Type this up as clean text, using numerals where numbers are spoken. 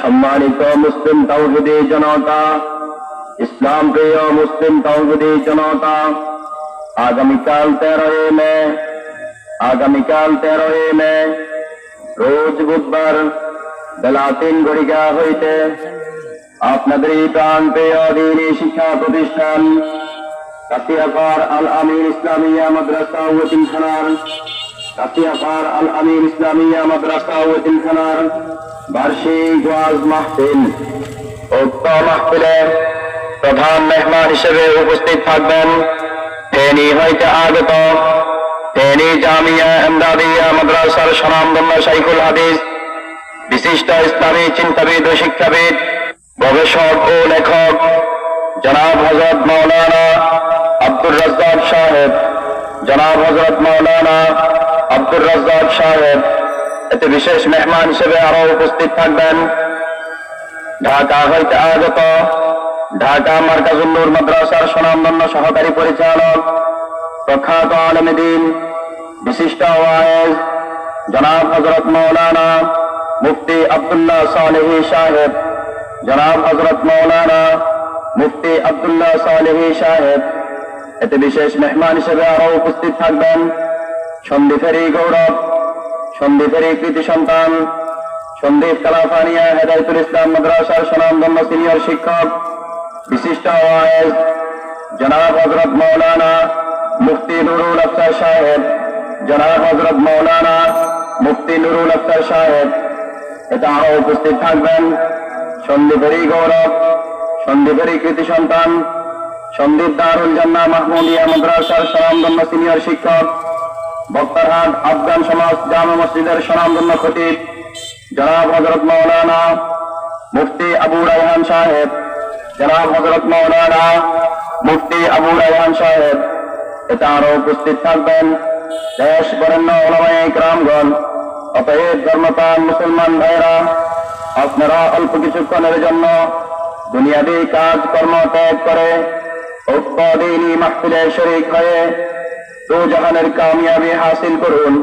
সম্মানিত মুসলিম তাওহীদি জনতা, ইসলাম প্রিয় মুসলিম তাওহীদি জনতা, আগামীকাল 13 মে রোজ বুধবার বেলা 3 ঘটিকা হইতে আপনাদের প্রাণ প্রিয় দ্বীনী শিক্ষা প্রতিষ্ঠান কাশিয়াপাড় আল আমিন ইসলামিয়া মাদ্রাসা ও এতিমখানার বার্ষিক ওয়াজ মাহফিল। উক্ত মাহফিলে প্রধান মেহমান হিসেবে উপস্থিত থাকবেন ফেনী হইতে আগত ফেনী জামিয়া এমদাদিয়া মাদ্রাসার স্বনামধন্য শাইখুল হাদিস, বিশিষ্ট ইসলামী চিন্তাবিদ ও শিক্ষাবিদ, গবেষক ও লেখক জনাব হযরত মাওলানা আব্দুর রাজ্জাক সাহেব, এতে বিশেষ মেহমান হিসেবে আরো উপস্থিত থাকবেন ঢাকা হইতে আগত ঢাকা মার্কাজুল নূর মাদ্রাসার স্বনামধন্য সহকারী পরিচালক, প্রখ্যাত আলেমে দ্বীন, বিশিষ্ট ওয়াইজ জনাব হযরত মাওলানা মুফতি আব্দুল্লাহ সালেহী সাহেব, এতে বিশেষ মেহমান হিসেবে আরো উপস্থিত থাকবেন সন্দীপেরই গৌরব, সন্দীপেরই কৃতি সন্তান, সন্দীপ কালাফানিয়া হেদায়েতুল ইসলাম মাদ্রাসার স্বনামধন্য সিনিয়র শিক্ষক, বিশিষ্ট ওয়াইজ জনাব হযরত মাওলানা মুফতি নুরুল আফসার সাহেব, এতে আরো উপস্থিত থাকবেন সন্দীপেরই গৌরব, সন্দীপেরই কৃতি সন্তান, সন্দীপ দারুল জান্নাহ মাহমুদিয়া মাদ্রাসার স্বনামধন্য সিনিয়র শিক্ষক, বক্তারহাট আফগান সমাজ জামে মসজিদের স্বনামধন্য খতিব জনাব হযরত মাওলানা মুফতি আবু রায়হান সাহেব, এতে আরো উপস্থিত থাকবেন দেশ বরেণ্য উলামায়ে কিরামগণ। অতএব ধর্মপ্রাণ মুসলমান ভাইরা, আপনারা অল্প কিছুক্ষণের জন্য দুনিয়াবী কাজ কর্ম ত্যাগ করে উক্ত দ্বীনী মাহফিলে শরীক হয়ে দু জাহানের কামিয়াবি হাসিল করুন।